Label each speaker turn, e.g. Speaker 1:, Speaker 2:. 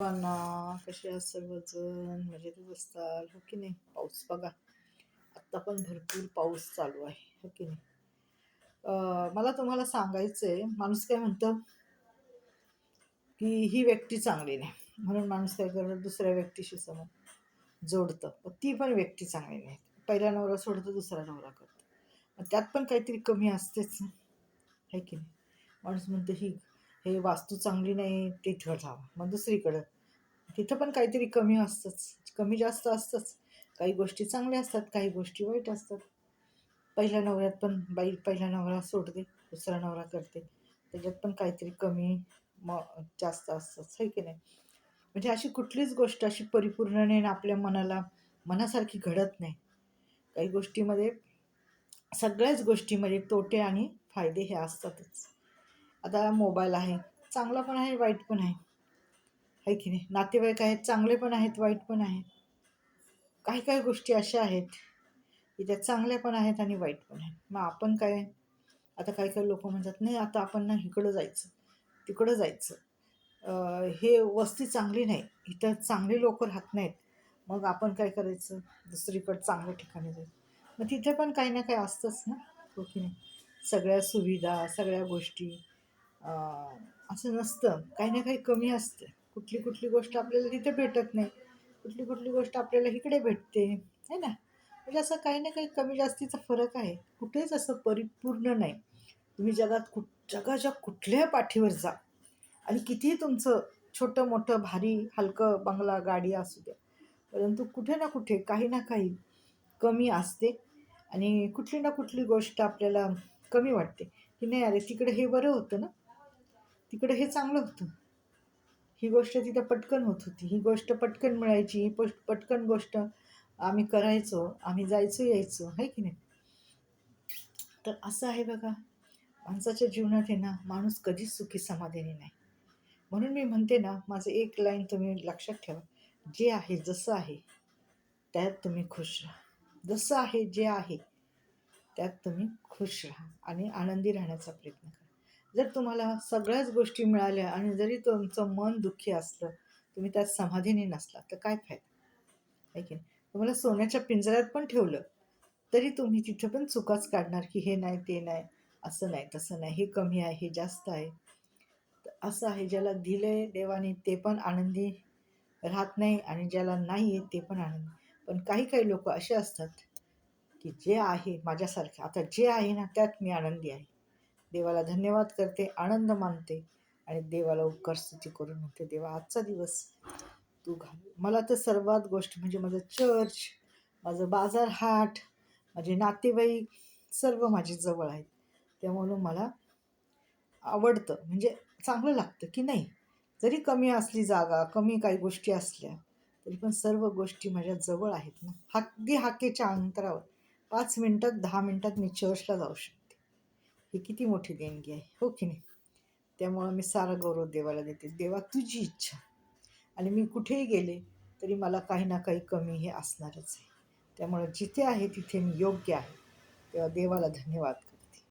Speaker 1: सर्वांना कसे आहात सर्वजण मजेतच असताल हो की नाही. पाऊस बघा, आत्ता पण भरपूर पाऊस चालू आहे हो की नाही. मला तुम्हाला सांगायचंय, माणूस काय म्हणतं की ही व्यक्ती चांगली नाही म्हणून माणूस काय करतं, दुसऱ्या व्यक्तीशी समोर जोडतं. पण ती पण व्यक्ती चांगली नाही, पहिला नवरा सोडतं दुसरा नवरा करतं. मग त्यात पण काहीतरी कमी असतेच ना, है की नाही. माणूस म्हणतं हे वास्तू चांगली नाही, तिथं जावं, मग दुसरीकडं. तिथं पण काहीतरी कमी असतंच, कमी जास्त असतंच. काही गोष्टी चांगल्या असतात, काही गोष्टी वाईट असतात. पहिल्या नवऱ्यात पण बाई पहिला नवरा सोडते, दुसरा नवरा करते, त्याच्यात पण काहीतरी कमी जास्त असतंच, है की नाही. म्हणजे अशी कुठलीच गोष्ट अशी परिपूर्ण नाही आणि आपल्या मनासारखी घडत नाही. काही गोष्टीमध्ये, सगळ्याच गोष्टीमध्ये तोटे आणि फायदे हे असतातच. आता मोबाईल आहे, चांगला पण आहे वाईट पण आहे, है की नाही. नातेवाईक आहेत, चांगले पण आहेत वाईट पण आहेत. काही काही गोष्टी अशा आहेत की त्या चांगल्या पण आहेत आणि वाईट पण आहेत. मग आपण काय, आता काही काही लोक म्हणतात नाही आता आपण ना इकडं जायचं तिकडं जायचं, हे वस्ती चांगली नाही, इथं चांगली लोक राहत नाहीत, मग आपण काय करायचं, दुसरीकडं चांगल्या ठिकाणी जायचं. मग तिथे पण काही ना काही असतंच ना, हो की नाही. सगळ्या सुविधा सगळ्या गोष्टी, असं नसतं, काही ना काही कमी असते. कुठली कुठली गोष्ट आपल्याला तिथे भेटत नाही, कुठली कुठली गोष्ट आपल्याला इकडे भेटते, है ना. म्हणजे असं काही ना काही कमी जास्तीचा फरक आहे, कुठेच असं परिपूर्ण नाही. तुम्ही जगाच्या कुठल्याही पाठीवर जा आणि कितीही तुमचं छोटं मोठं भारी हलकं बंगला गाडी असू द्या, परंतु कुठे ना कुठे काही ना काही कमी असते. आणि कुठली ना कुठली गोष्ट आपल्याला कमी वाटते, की नाही अरे तिकडे हे बरं होतं ना, तिकडे हे चांगलं होतं, ही गोष्ट तिथं पटकन होत होती, ही गोष्ट पटकन मिळायची, ही पटकन गोष्ट आम्ही करायचो, आम्ही जायचो यायचो, है की नाही. तर असं आहे बघा, माणसाच्या जीवनात आहे ना, माणूस कधीच सुखी समाधानी नाही. म्हणून मी म्हणते ना, माझं एक लाईन तुम्ही लक्षात ठेवा, जे आहे जसं आहे त्यात तुम्ही खुश राहा. जसं आहे जे आहे त्यात तुम्ही खुश राहा आणि आनंदी राहण्याचा प्रयत्न करा. जर तुम्हाला सगळ्याच गोष्टी मिळाल्या आणि जरी तुमचं मन दुःखी असलं, तुम्ही त्यात समाधानी नसला, तर काय फायदा, आहे की नाही. तुम्हाला सोन्याच्या पिंजऱ्यात पण ठेवलं तरी तुम्ही तिथं पण चुकाच काढणार, की हे नाही ते नाही, असं नाही तसं नाही, हे कमी आहे हे जास्त आहे. तर असं आहे, ज्याला दिलंय देवाने ते पण आनंदी राहत नाही आणि ज्याला नाही आहे ते पण आनंदी. पण काही काही लोक असे असतात की जे आहे माझ्यासारखे, आता जे आहे ना त्यात मी आनंदी आहे, देवाला धन्यवाद करते, आनंद मानते आणि देवाला उपकार स्तुती करून म्हणते, देवा आजचा दिवस तू घाल. मला तर सर्वात गोष्ट म्हणजे माझं चर्च, माझं बाजार हाट, माझे नातेवाईक सर्व माझे जवळ आहेत. त्यामुळं मला आवडतं, म्हणजे चांगलं लागतं की नाही, जरी कमी असली जागा, कमी काही गोष्टी असल्या, तरी पण सर्व गोष्टी माझ्या जवळ आहेत ना, अगदी हाकेच्या अंतरावर. 5 मिनटात 10 मिनटात मी चर्चला जाऊ शकते. ही किती मोठी देणगी आहे, हो की नाही. त्यामुळं मी सारा गौरव देवाला देते, देवा तुझी इच्छा. आणि मी कुठेही गेले तरी मला काही ना काही कमी हे असणारच आहे. त्यामुळे जिथे आहे तिथे मी योग्य आहे, तेव्हा देवाला धन्यवाद.